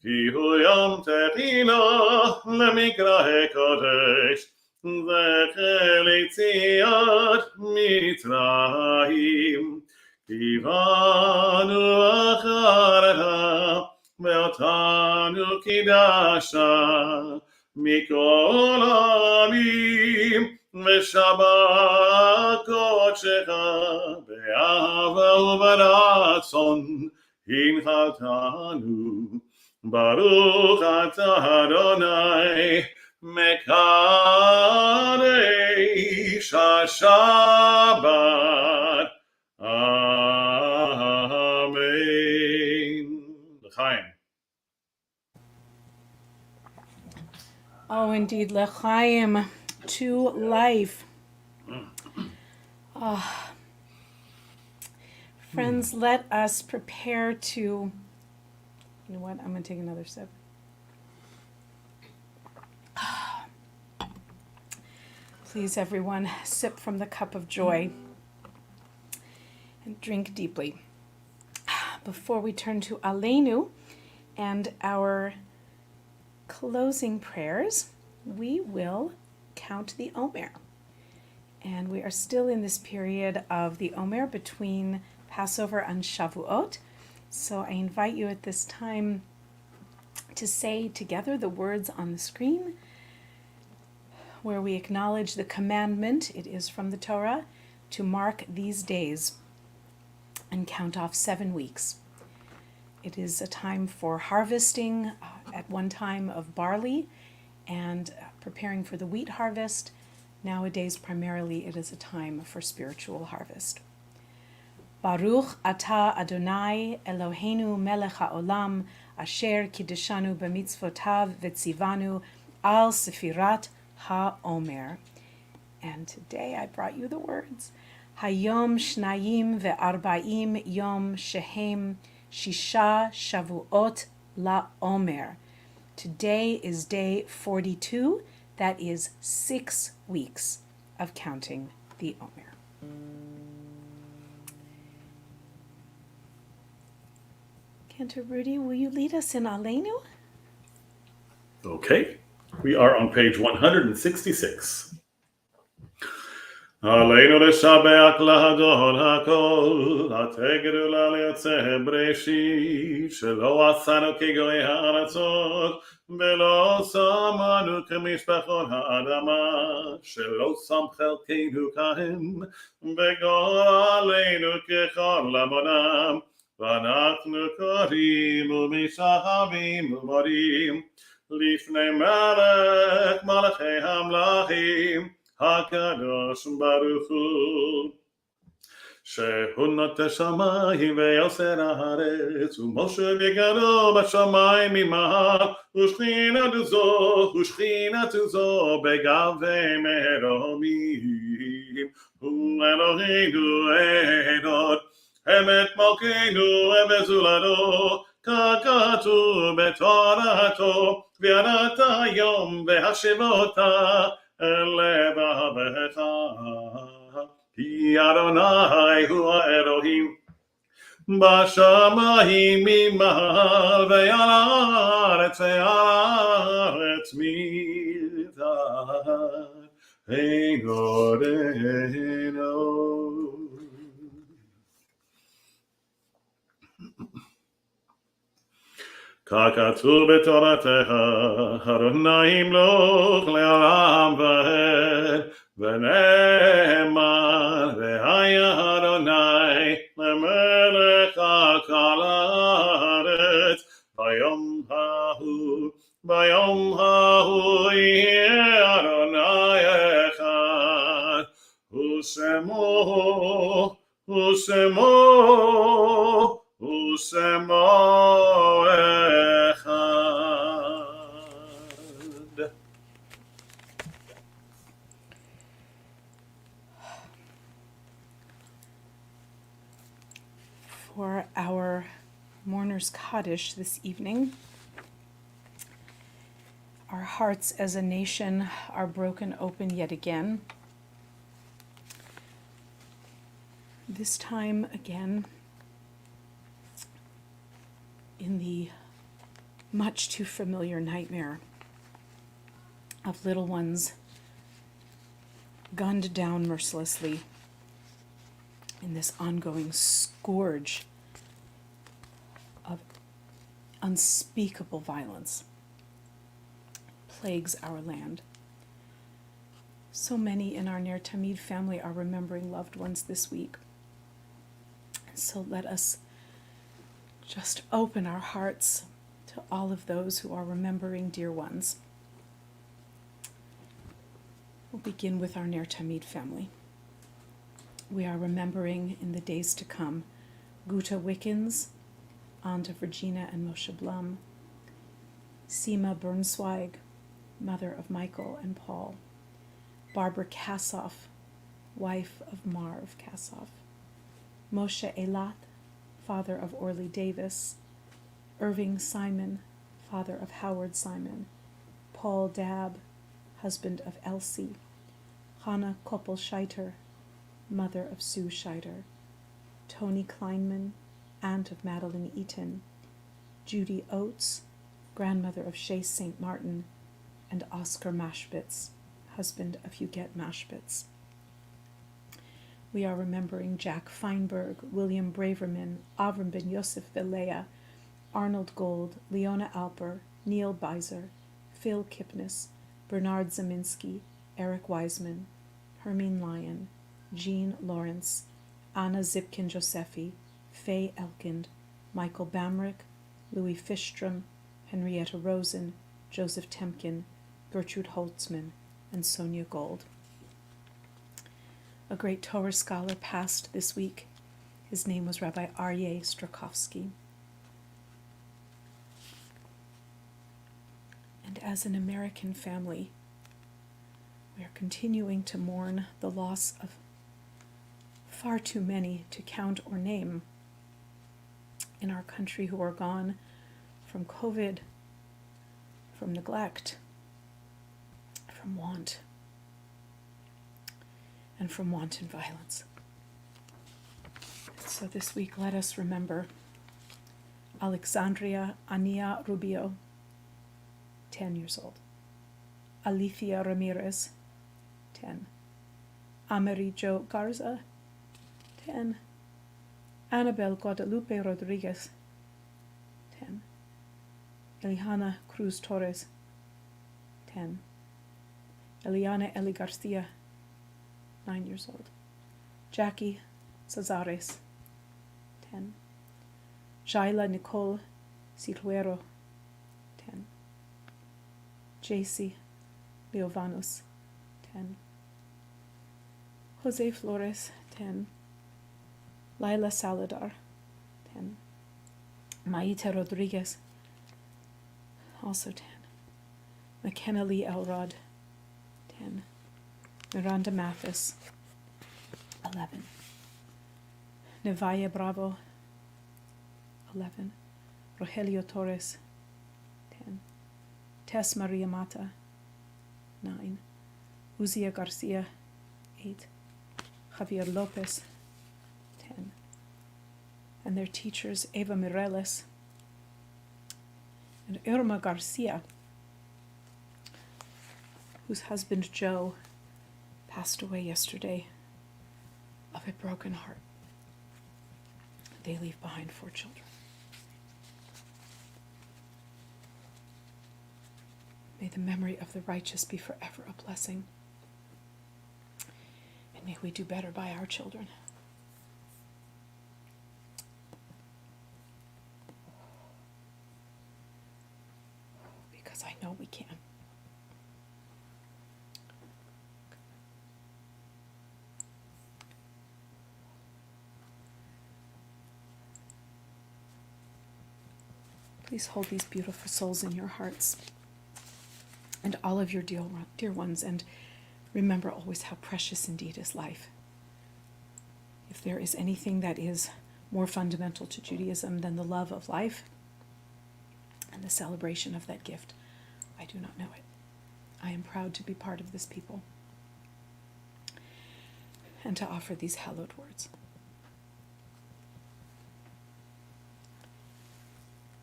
כי הוא יום תחילה למקרא קודש, זכר ליציאת מצרים. קיוונו אחריה ואותנו קידשה מכל העמים, ושבת קודשך באהבה וברצון הנחלתנו. Baruch atah Adonai mekadesh ha-Shabbat. Amen. L'chaim. Oh, indeed, l'chaim, to life. Friends, let us prepare to... You know what? I'm going to take another sip. Please, everyone, sip from the cup of joy and drink deeply. Before we turn to Aleinu and our closing prayers, we will count the Omer. And we are still in this period of the Omer between Passover and Shavuot. So I invite you at this time to say together the words on the screen where we acknowledge the commandment, it is from the Torah, to mark these days and count off 7 weeks. It is a time for harvesting, at one time of barley, and preparing for the wheat harvest. Nowadays, primarily, it is a time for spiritual harvest. Baruch atah Adonai Eloheinu melech haolam asher kiddeshanu b'mitzvotav v'tzivanu al sefirat HaOmer. And today I brought you the words. Hayom Shnayim ve'arba'im Yom Shehem Shisha Shavuot LaOmer. Today is day 42. That is 6 weeks of counting the Omer. Cantor Rudy, will you lead us in Aleinu? Okay, we are on page 166. עלינו לשבח להדון הכל, התגדו לה ליוצא בראשית, שלא עשינו כגויי הארצות, ולא שמנו כמשפחות האדמה, שלא שם חלקנו כהם, וגורלנו ככל עמונם, ואנחנו קוראים ומשחווים ומודים, לפני מלך מלכי המלכים, הקדוש ברוך הוא, שהוא נוטה שמיים ויוסר הארץ, ומשה בגדו בשמיים ממעל, ושכינת זו בגבי מרומים, הוא אלוהינו עדות, אמת מלכנו וזולתו, ככתוב בתורתו, ויראת היום והשבותה לבבך, כי אדוני הוא האלוהים בשמיים ממעל ועל הארץ מתחת אין עודנו. ככתוב בתורתך, אדוני ימלוך לעולם ועד, ונאמן והיה אדוני למלך על כל הארץ, ביום ההוא יהיה אדוני אחד, ושמו אחד. For our mourner's Kaddish this evening, our hearts as a nation are broken open yet again. This time again in the much too familiar nightmare of little ones gunned down mercilessly in this ongoing scourge of unspeakable violence plagues our land. So many in our Ner Tamid family are remembering loved ones this week. So let us just open our hearts to all of those who are remembering dear ones. We'll begin with our Ner Tamid family. We are remembering in the days to come Guta Wickens, aunt of Regina and Moshe Blum, Seema Burnsweig, mother of Michael and Paul, Barbara Kassoff, wife of Marv Kassoff, Moshe Eilat, father of Orly Davis, Irving Simon, father of Howard Simon, Paul Dabb, husband of Elsie, Hannah Koppel-Scheiter, mother of Sue Scheiter, Tony Kleinman, aunt of Madeline Eaton, Judy Oates, grandmother of Shay St. Martin, and Oscar Mashbitz, husband of Huguette Mashbitz. We are remembering Jack Feinberg, William Braverman, Avram Ben Yosef Velea, Arnold Gold, Leona Alper, Neil Beiser, Phil Kipnis, Bernard Zeminski, Eric Wiseman, Hermine Lyon, Jean Lawrence, Anna Zipkin-Josephi, Faye Elkind, Michael Bamrick, Louis Fishstrom, Henrietta Rosen, Joseph Temkin, Gertrude Holtzman, and Sonia Gold. A great Torah scholar passed this week. His name was Rabbi Aryeh Strakovsky. And as an American family, We are continuing to mourn the loss of far too many to count or name in our country who are gone from COVID, from neglect, from want, and from wanton violence. So this week, let us remember Alexandria Ania Rubio, 10 years old. Alicia Ramirez, 10. Amerijo Garza, 10. Annabel Guadalupe Rodriguez, 10. Eliana Cruz Torres, 10. Eliana Eli Garcia, 9 years old. Jackie Cesares, 10. Jaila Nicole Siluero, 10. JC Leovanos, 10. Jose Flores, 10. Laila Saladar, 10. Maita Rodriguez, also 10. McKenna Lee Elrod, 10. Miranda Mathis, 11. Nevaya Bravo, 11. Rogelio Torres, 10. Tess Maria Mata, 9. Uzia Garcia, 8. Javier Lopez, 10. And their teachers, Eva Mireles and Irma Garcia, whose husband Joe passed away yesterday of a broken heart. They leave behind 4 children. May the memory of the righteous be forever a blessing. And may we do better by our children. Because I know we can. Please hold these beautiful souls in your hearts and all of your dear ones, and remember always how precious indeed is life. If there is anything that is more fundamental to Judaism than the love of life and the celebration of that gift, I do not know it. I am proud to be part of this people and to offer these hallowed words.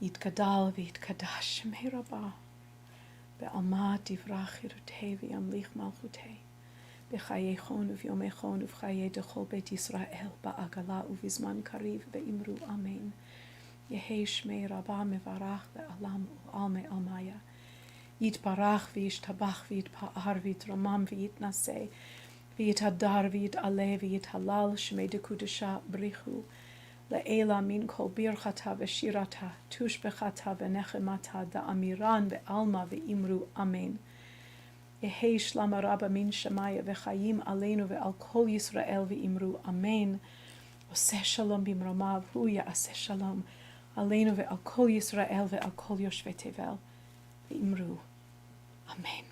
Yitkadal v'yitkadash Shemei Rabbah be'alma divrach chirutei v'yamlich malchutei b'chayei chon uv'yomei chon uv'chayei dechol beit Yisrael ba'agala uv'izman kariv ve'imru amen. Yehei Shmei Rabbah mevarach ve'alam u'al me'almaya yitbarach v'yishtabach v'yitpa'ar v'yitramam v'yitnaseh v'yitadar v'yit'aleh v'yithalal Shmei dekudesha brichu Le'ela min kol birchata v'shirata, tushbechata v'nechemata, da'amiran ve'alma ve'imru amen. Yehei shlama rabba min shamaya v'chayim aleinu ve'al kol Yisrael ve'imru amen. Oseh shalom bimromav, hu ya'aseh shalom aleinu ve'al kol Yisrael ve'al kol yoshvei tevel ve'imru amen.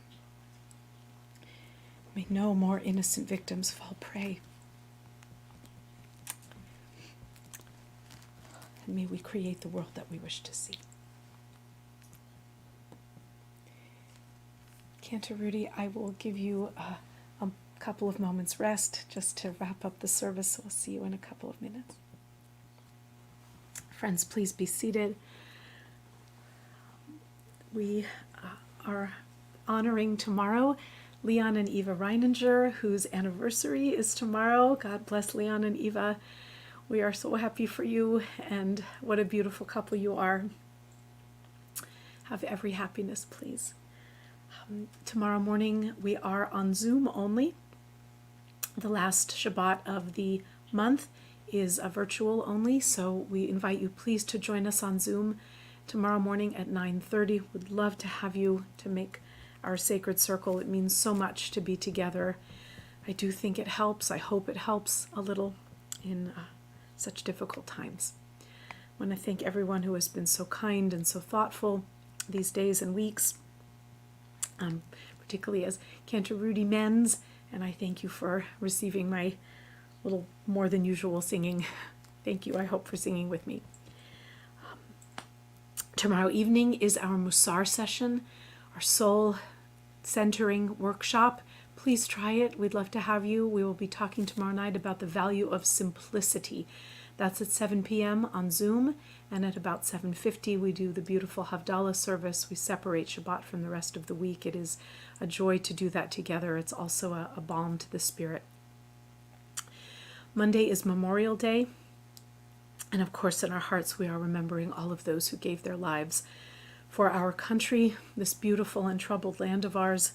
May no more innocent victims fall prey. And may we create the world that we wish to see. Cantor Rudy, I will give you a couple of moments rest just to wrap up the service. So we'll see you in a couple of minutes. Friends, please be seated. We are honoring tomorrow Leon and Eva Reininger, whose anniversary is tomorrow. God bless Leon and Eva. We are so happy for you, and what a beautiful couple you are. Have every happiness, please. Tomorrow morning we are on Zoom only. The last Shabbat of the month is a virtual only, so we invite you please to join us on Zoom tomorrow morning at 9:30. Would love to have you to make our sacred circle. It means so much to be together. I do think it helps. I hope it helps a little in such difficult times. I want to thank everyone who has been so kind and so thoughtful these days and weeks, particularly as Cantor Rudy mends, and I thank you for receiving my little more than usual singing. Thank you, I hope, for singing with me. Tomorrow evening is our Musar session, our soul centering workshop. Please try it. We'd love to have you. We will be talking tomorrow night about the value of simplicity. That's at 7 p.m. on Zoom, and at about 7:50 we do the beautiful Havdalah service. We separate Shabbat from the rest of the week. It is a joy to do that together. It's also a balm to the spirit. Monday is Memorial Day, and of course in our hearts we are remembering all of those who gave their lives for our country, this beautiful and troubled land of ours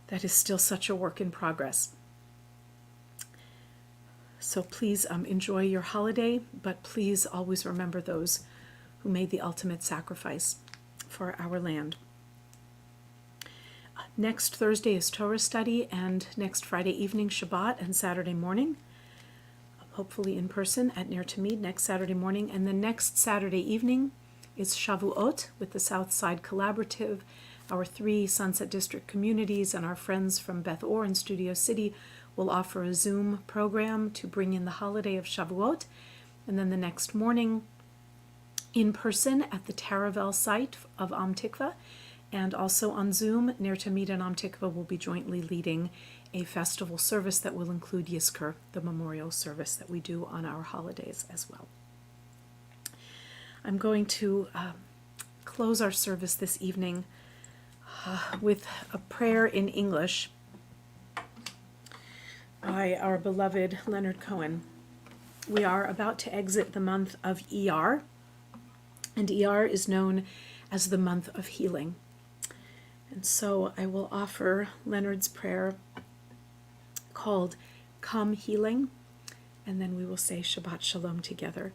that is still such a work in progress. So please enjoy your holiday, but please always remember those who made the ultimate sacrifice for our land. Next Thursday is Torah study, and next Friday evening Shabbat, and Saturday morning, hopefully in person at Ner Tamid next Saturday morning. And the next Saturday evening is Shavuot with the Southside Collaborative, our 3 Sunset District communities, and our friends from Beth Or and Studio City will offer a Zoom program to bring in the holiday of Shavuot. And then the next morning, in person at the Taravel site of Am Tikva, and also on Zoom, Ner Tamid and Am Tikva will be jointly leading a festival service that will include Yizkor, the memorial service that we do on our holidays as well. I'm going to close our service this evening with a prayer in English by our beloved Leonard Cohen. We are about to exit the month of ER, and ER is known as the month of healing. And so I will offer Leonard's prayer called Come Healing, and then we will say Shabbat Shalom together.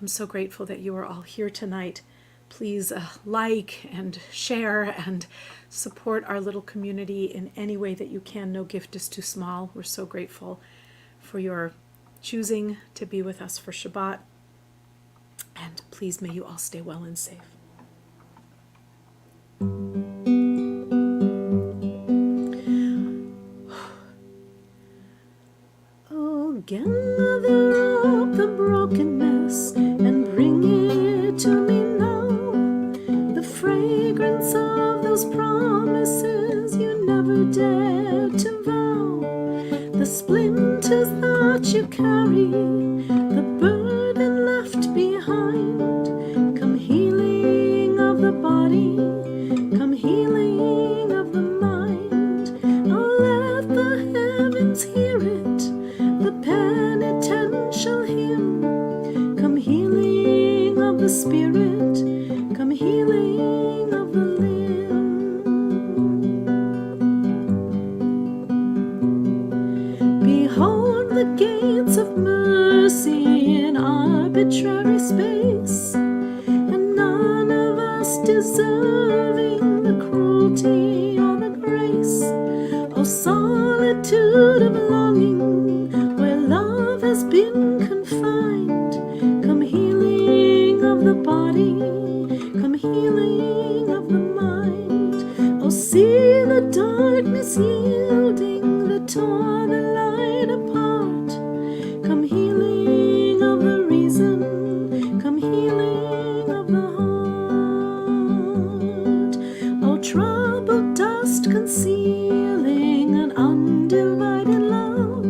I'm so grateful that you are all here tonight. Please like and share and support our little community in any way that you can. No gift is too small. We're so grateful for your choosing to be with us for Shabbat. And please may you all stay well and safe. Oh, gather up the brokenness and bring it to me now. The fragrance of those promises you never dared to vow. The splinters that you carry, the burden left behind. Come healing of the body, come healing of the mind. Oh, let the heavens hear it, the penitential hymn. Come healing of the spirit, come healing of the limb. Behold the gates of mercy in arbitrary space, and none of us deserving the cruelty or the grace. Oh, solitude of longing, where love has been confined. Come healing of the body, come healing of the mind. Oh, see the darkness yielding, the torn and light apart. Come healing of the reason, come healing of the heart. Oh, troubled dust concealing an undivided love.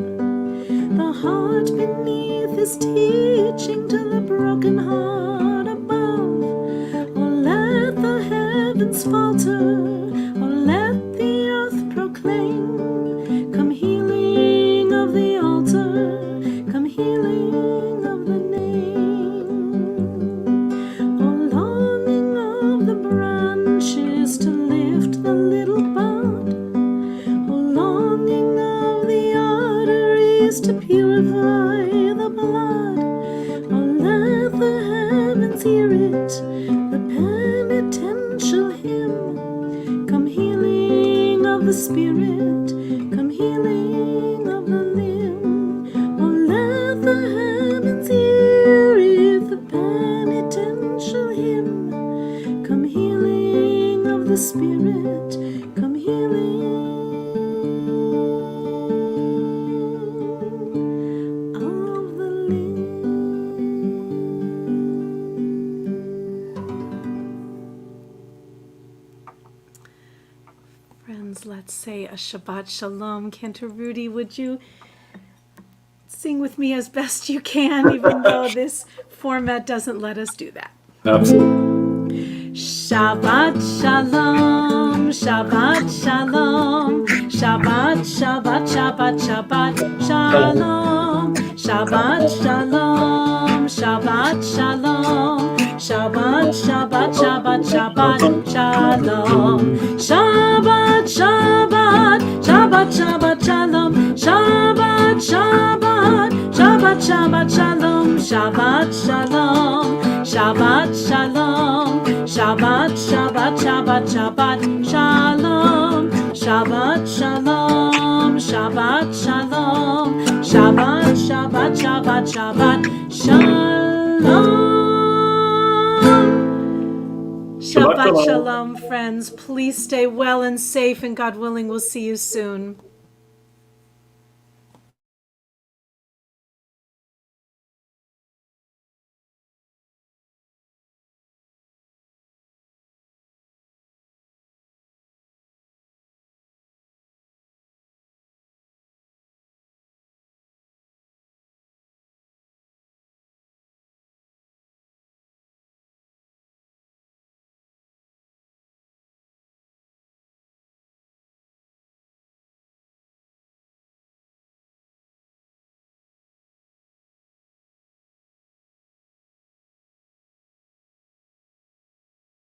The heart beneath is teaching to the broken heart above. Oh, let the heavens falter, oh, let the earth proclaim. Come healing of the altar, come healing of the name. Oh, longing of the branches to lift the little bud. Oh, longing of the arteries to purify the blood. Oh, let the heavens hear it, the penitential hymn. Come healing of the spirit, come healing of the limb. Oh, let the heavens hear it, the penitential hymn. Come healing of the spirit, come healing say a Shabbat Shalom. Cantor Rudy, would you sing with me as best you can, even though this format doesn't let us do that? Absolutely. Shabbat Shalom, Shabbat Shalom, Shabbat, Shabbat, Shabbat, Shabbat, Shalom, Shabbat Shalom, Shabbat Shalom, Shabbat, Shabbat, Shabbat, Shabbat, Shalom, Shabbat, Shabbat, Shabbat, Shabbat, Shalom, Shabbat, Shabbat, Shabbat, Shabbat, Shalom, Shabbat, Shalom, Shabbat, Shalom, Shabbat, Shabbat, Shabbat, Shabbat, Shalom, Shabbat, Shalom, Shabbat, Shalom, Shabbat, Shabbat, Shabbat, Shabbat, Shalom. Shabbat Shalom, friends. Please stay well and safe, and God willing, we'll see you soon.